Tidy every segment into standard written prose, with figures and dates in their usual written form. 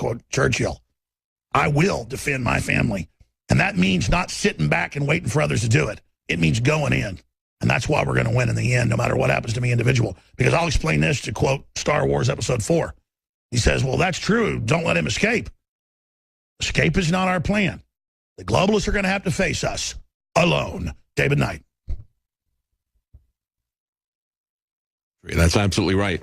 quote Churchill. I will defend my family. And that means not sitting back and waiting for others to do it. It means going in. And that's why we're going to win in the end, no matter what happens to me individual. Because I'll explain this to quote Star Wars Episode 4. He says, well, that's true. Don't let him escape. Escape is not our plan. The globalists are going to have to face us alone. David Knight. That's absolutely right.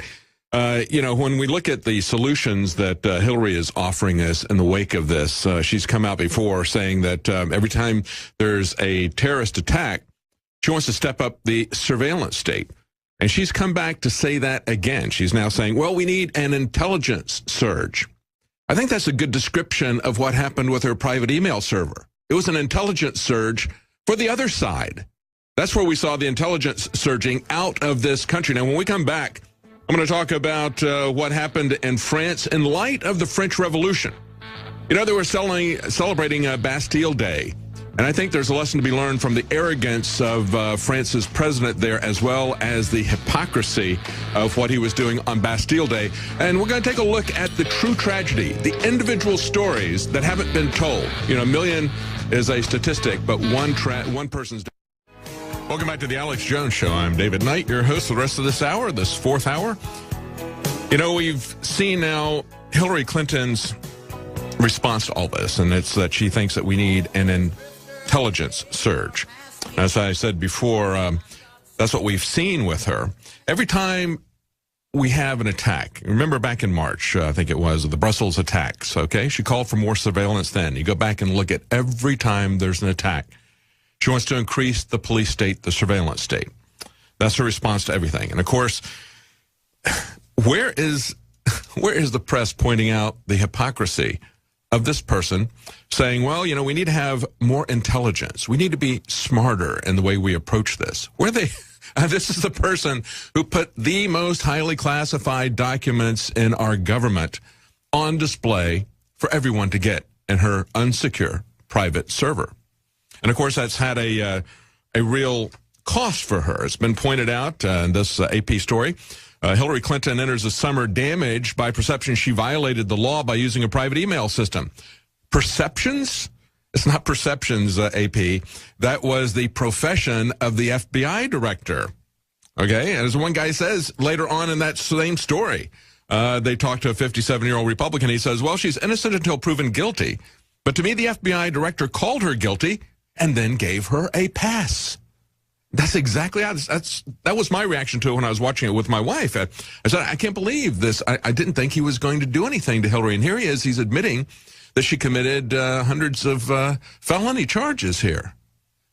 When we look at the solutions that Hillary is offering us in the wake of this, she's come out before saying that every time there's a terrorist attack, she wants to step up the surveillance state. And she's come back to say that again. She's now saying, well, we need an intelligence surge. I think that's a good description of what happened with her private email server. It was an intelligence surge for the other side. That's where we saw the intelligence surging out of this country. Now, when we come back, I'm going to talk about what happened in France in light of the French Revolution. You know, they were celebrating Bastille Day. And I think there's a lesson to be learned from the arrogance of France's president there, as well as the hypocrisy of what he was doing on Bastille Day. And we're going to take a look at the true tragedy, the individual stories that haven't been told. You know, a million is a statistic, but one person's dead. Welcome back to the Alex Jones Show. I'm David Knight, your host for the rest of this hour, this fourth hour. You know, we've seen now Hillary Clinton's response to all this, and it's that she thinks that we need an intelligence surge. As I said before, that's what we've seen with her. Every time we have an attack, remember back in March, I think it was, the Brussels attacks, okay? She called for more surveillance then. You go back and look at every time there's an attack. She wants to increase the police state, the surveillance state. That's her response to everything. And of course, where is the press pointing out the hypocrisy of this person saying, well, you know, we need to have more intelligence. We need to be smarter in the way we approach this. This is the person who put the most highly classified documents in our government on display for everyone to get in her unsecure private server. And of course, that's had a real cost for her. It's been pointed out in this AP story. Hillary Clinton enters the summer damaged by perception she violated the law by using a private email system. Perceptions? It's not perceptions, AP. That was the profession of the FBI director. Okay, and as one guy says later on in that same story, they talked to a 57-year-old Republican. He says, well, she's innocent until proven guilty. But to me, the FBI director called her guilty and then gave her a pass. That's exactly how that was my reaction to it when I was watching it with my wife. I said, I can't believe this. I didn't think he was going to do anything to Hillary. And here he is. He's admitting that she committed hundreds of felony charges here,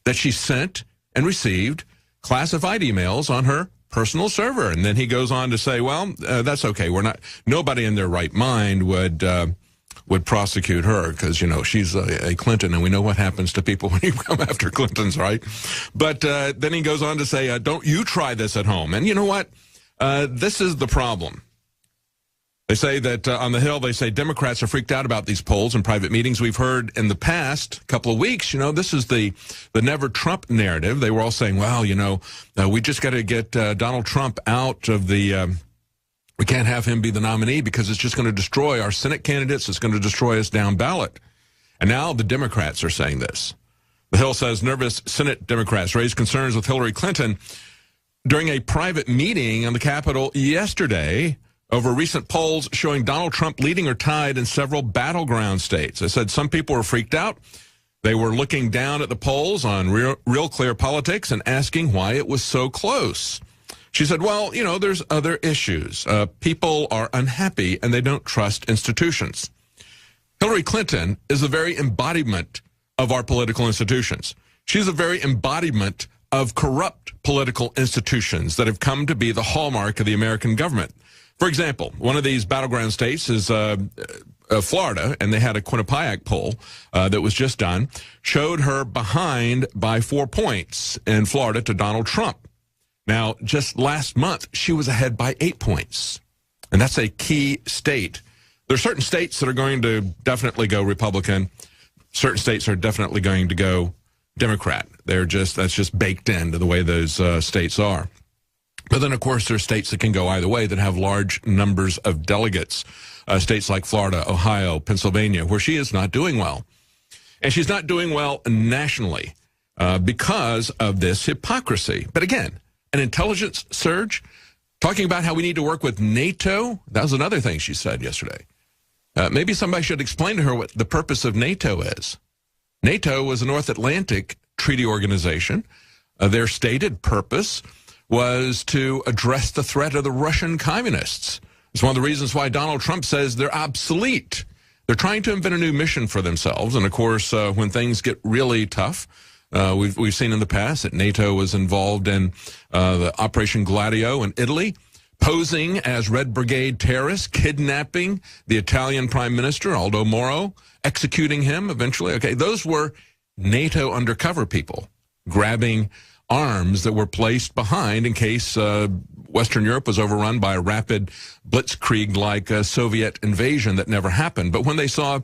that she sent and received classified emails on her personal server. And then he goes on to say, well, that's okay. Nobody in their right mind would prosecute her because, you know, she's a Clinton, and we know what happens to people when you come after Clintons, right? But then he goes on to say, don't you try this at home. And you know what? This is the problem. They say that on the Hill, they say Democrats are freaked out about these polls and private meetings. We've heard in the past couple of weeks, you know, this is the Never Trump narrative. They were all saying, well, you know, we just got to get Donald Trump out of the we can't have him be the nominee because it's just going to destroy our Senate candidates. It's going to destroy us down ballot. And now the Democrats are saying this. The Hill says nervous Senate Democrats raised concerns with Hillary Clinton during a private meeting on the Capitol yesterday over recent polls showing Donald Trump leading or tied in several battleground states. They said some people were freaked out. They were looking down at the polls on Real Clear Politics and asking why it was so close. She said, well, you know, there's other issues. People are unhappy and they don't trust institutions. Hillary Clinton is the very embodiment of our political institutions. She's a very embodiment of corrupt political institutions that have come to be the hallmark of the American government. For example, one of these battleground states is Florida, and they had a Quinnipiac poll that was just done, showed her behind by 4 points in Florida to Donald Trump. Now, just last month, she was ahead by 8 points, and that's a key state. There are certain states that are going to definitely go Republican. Certain states are definitely going to go Democrat. That's just baked into the way those states are. But then, of course, there are states that can go either way that have large numbers of delegates, states like Florida, Ohio, Pennsylvania, where she is not doing well. And she's not doing well nationally because of this hypocrisy. But again, an intelligence surge, talking about how we need to work with NATO. That was another thing she said yesterday. Maybe somebody should explain to her what the purpose of NATO is. NATO was a North Atlantic Treaty Organization. Their stated purpose was to address the threat of the Russian communists. It's one of the reasons why Donald Trump says they're obsolete. They're trying to invent a new mission for themselves. And, of course, when things get really tough, we've seen in the past that NATO was involved in the Operation Gladio in Italy, posing as Red Brigade terrorists, kidnapping the Italian Prime Minister, Aldo Moro, executing him eventually. Okay, those were NATO undercover people grabbing arms that were placed behind in case Western Europe was overrun by a rapid blitzkrieg-like Soviet invasion that never happened. But when they saw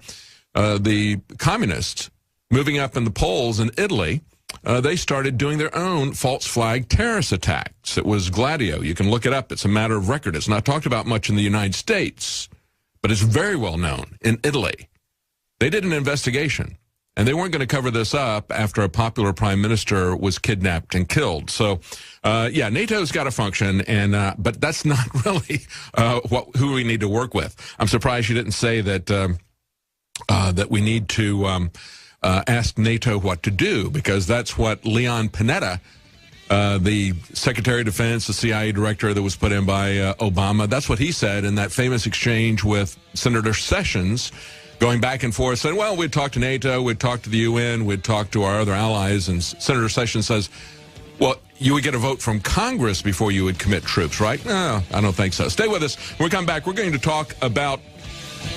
the communists moving up in the polls in Italy, they started doing their own false flag terrorist attacks. It was Gladio. You can look it up. It's a matter of record. It's not talked about much in the United States, but it's very well known in Italy. They did an investigation, and they weren't going to cover this up after a popular prime minister was kidnapped and killed. So, yeah, NATO's got a function, and but that's not really who we need to work with. I'm surprised you didn't say that that we need to ask NATO what to do, because that's what Leon Panetta, the Secretary of Defense, the CIA director that was put in by Obama, that's what he said in that famous exchange with Senator Sessions, going back and forth, saying, well, we'd talk to NATO, we'd talk to the UN, we'd talk to our other allies. And Senator Sessions says, well, you would get a vote from Congress before you would commit troops, right? No, I don't think so. Stay with us. When we come back, we're going to talk about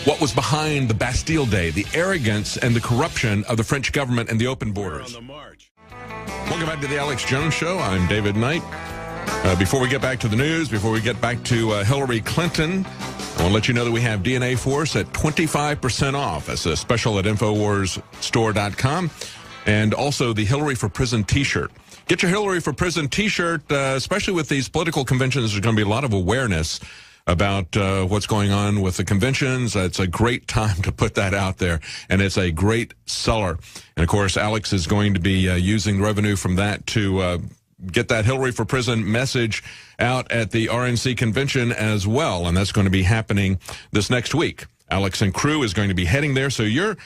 what was behind the Bastille Day, the arrogance and the corruption of the French government and the open borders. Welcome back to the Alex Jones Show. I'm David Knight. Before we get back to the news, before we get back to Hillary Clinton, I want to let you know that we have DNA Force at 25% off. That's a special at InfoWarsStore.com. And also the Hillary for Prison T-shirt. Get your Hillary for Prison T-shirt, especially with these political conventions. There's going to be a lot of awareness about what's going on with the conventions. It's a great time to put that out there, and it's a great seller. And, of course, Alex is going to be using revenue from that to get that Hillary for Prison message out at the RNC convention as well, and that's going to be happening this next week. Alex and crew is going to be heading there, so your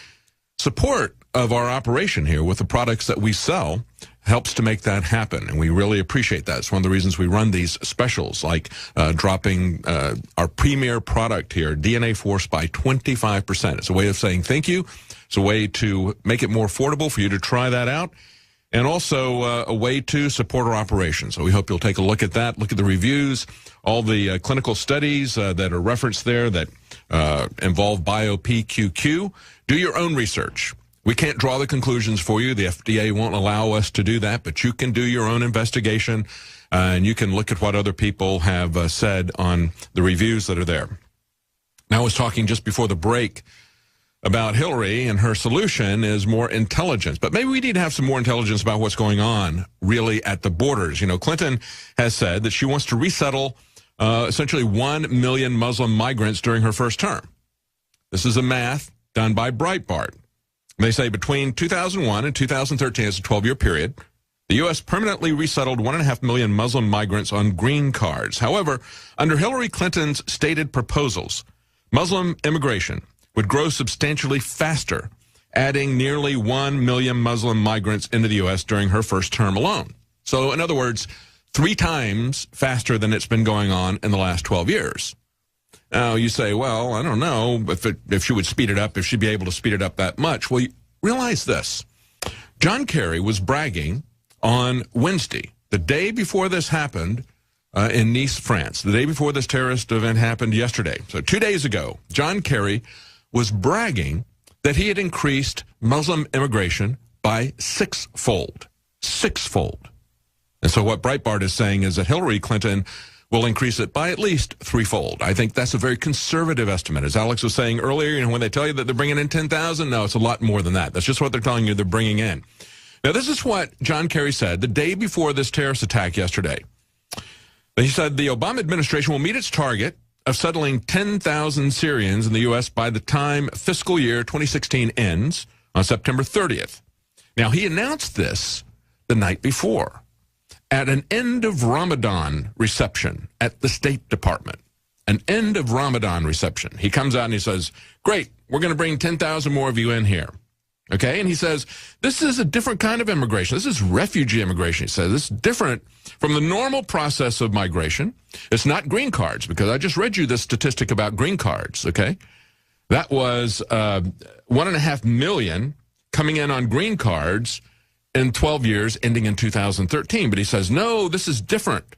support of our operation here with the products that we sell helps to make that happen, and we really appreciate that. It's one of the reasons we run these specials, like dropping our premier product here, DNA Force, by 25%. It's a way of saying thank you. It's a way to make it more affordable for you to try that out, and also a way to support our operation. So we hope you'll take a look at that, look at the reviews, all the clinical studies that are referenced there that involve BioPQQ. Do your own research. We can't draw the conclusions for you. The FDA won't allow us to do that, but you can do your own investigation, and you can look at what other people have said on the reviews that are there. Now, I was talking just before the break about Hillary, and her solution is more intelligence. But maybe we need to have some more intelligence about what's going on really at the borders. You know, Clinton has said that she wants to resettle essentially 1 million Muslim migrants during her first term. This is a math done by Breitbart. They say between 2001 and 2013, it's a 12-year period, the U.S. permanently resettled 1.5 million Muslim migrants on green cards. However, under Hillary Clinton's stated proposals, Muslim immigration would grow substantially faster, adding nearly 1 million Muslim migrants into the U.S. during her first term alone. So, in other words, 3 times faster than it's been going on in the last 12 years. Now, you say, well, I don't know if she would speed it up, if she'd be able to speed it up that much. Well, realize this. John Kerry was bragging on Wednesday, the day before this happened in Nice, France, the day before this terrorist event happened yesterday. So 2 days ago, John Kerry was bragging that he had increased Muslim immigration by sixfold. And so what Breitbart is saying is that Hillary Clinton will increase it by at least threefold. I think that's a very conservative estimate. As Alex was saying earlier, you know, when they tell you that they're bringing in 10,000, no, it's a lot more than that. That's just what they're telling you they're bringing in. Now, this is what John Kerry said the day before this terrorist attack yesterday. He said the Obama administration will meet its target of settling 10,000 Syrians in the U.S. by the time fiscal year 2016 ends on September 30th. Now, he announced this the night before at an end of Ramadan reception at the State Department. An end of Ramadan reception. He comes out and he says, great, we're going to bring 10,000 more of you in here. Okay, and he says, this is a different kind of immigration. This is refugee immigration. He says, this is different from the normal process of migration. It's not green cards, because I just read you this statistic about green cards, okay? That was 1.5 million coming in on green cards in 12 years, ending in 2013. But he says, no, this is different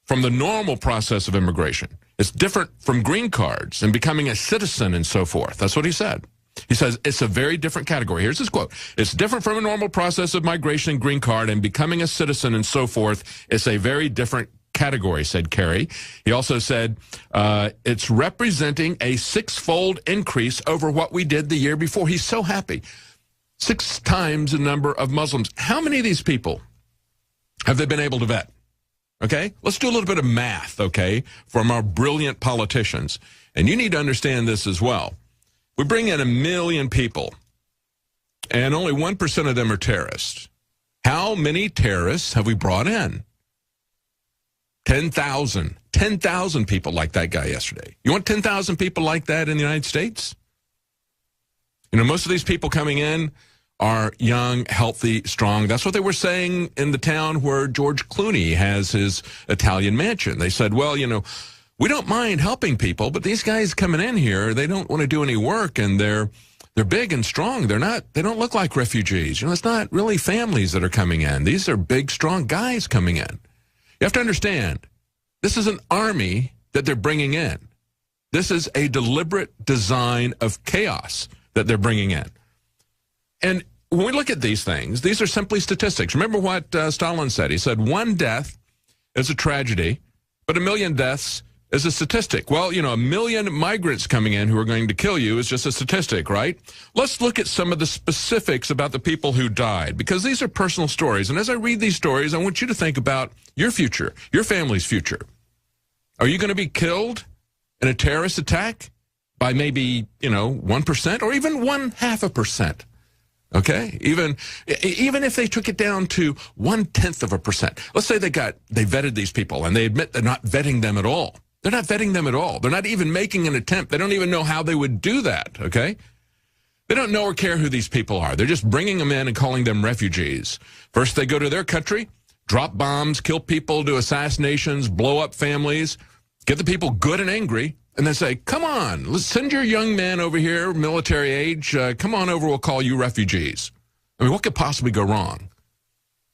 from the normal process of immigration. It's different from green cards and becoming a citizen and so forth. That's what he said. He says it's a very different category. Here's his quote. It's different from a normal process of migration and green card and becoming a citizen and so forth. It's a very different category, said Kerry. He also said it's representing a 6-fold increase over what we did the year before. He's so happy. 6 times the number of Muslims. How many of these people have they been able to vet? Okay, let's do a little bit of math, okay, from our brilliant politicians. And you need to understand this as well. We bring in 1 million people, and only 1% of them are terrorists. How many terrorists have we brought in? 10,000. 10,000 people like that guy yesterday. You want 10,000 people like that in the United States? You know, most of these people coming in are young, healthy, strong. That's what they were saying in the town where George Clooney has his Italian mansion. They said, well, you know, we don't mind helping people, but these guys coming in here, they don't want to do any work, and they're big and strong. They don't look like refugees. You know, it's not really families that are coming in. These are big, strong guys coming in. You have to understand, this is an army that they're bringing in. This is a deliberate design of chaos that they're bringing in. And when we look at these things, these are simply statistics. Remember what Stalin said. He said, 1 death is a tragedy, but 1 million deaths is a statistic. Well, you know, 1 million migrants coming in who are going to kill you is just a statistic, right? Let's look at some of the specifics about the people who died, because these are personal stories. And as I read these stories, I want you to think about your future, your family's future. Are you going to be killed in a terrorist attack by maybe, you know, 1% or even 0.5%? Okay, even if they took it down to 0.1%, let's say they vetted these people and they admit they're not vetting them at all. They're not vetting them at all. They're not even making an attempt. They don't even know how they would do that, okay? They don't know or care who these people are. They're just bringing them in and calling them refugees. First, they go to their country, drop bombs, kill people, do assassinations, blow up families, get the people good and angry, and then say, come on, let's send your young men over here, military age, come on over, we'll call you refugees. I mean, what could possibly go wrong?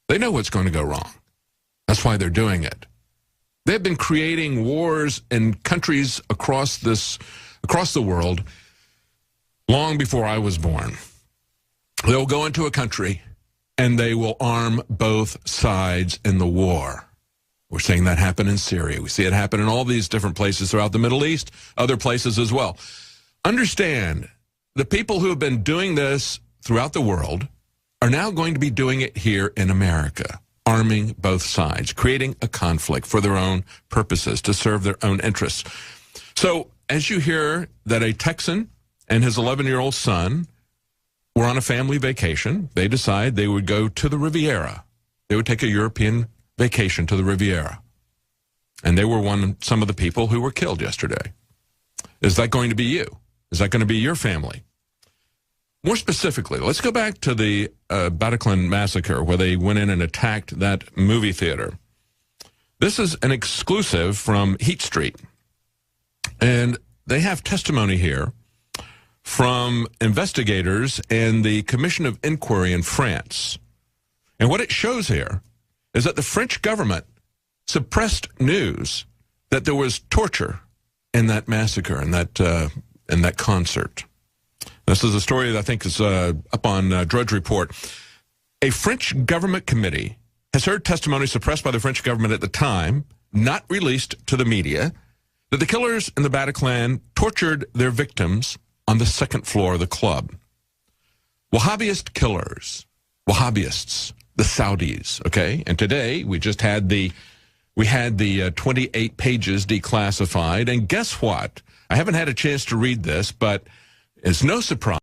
They know what's going to go wrong. That's why they're doing it. They've been creating wars in countries across the world long before I was born. They'll go into a country and they will arm both sides in the war. We're seeing that happen in Syria. We see it happen in all these different places throughout the Middle East, other places as well. Understand, the people who have been doing this throughout the world are now going to be doing it here in America, arming both sides, creating a conflict for their own purposes, to serve their own interests. So as you hear that a Texan and his 11-year-old son were on a family vacation, they decide they would go to the Riviera. They would take a European vacation to the Riviera. And they were some of the people who were killed yesterday. Is that going to be you? Is that going to be your family? More specifically, let's go back to the Bataclan massacre, where they went in and attacked that movie theater. This is an exclusive from Heat Street. And they have testimony here from investigators and the Commission of Inquiry in France. And what it shows here is that the French government suppressed news that there was torture in that massacre, in that concert. This is a story that I think is up on Drudge Report. A French government committee has heard testimony suppressed by the French government at the time, not released to the media, that the killers in the Bataclan tortured their victims on the second floor of the club. Wahhabist killers, Wahhabists, the Saudis, okay? And today we just had the We had the 28 pages declassified, and guess what? I haven't had a chance to read this, but it's no surprise.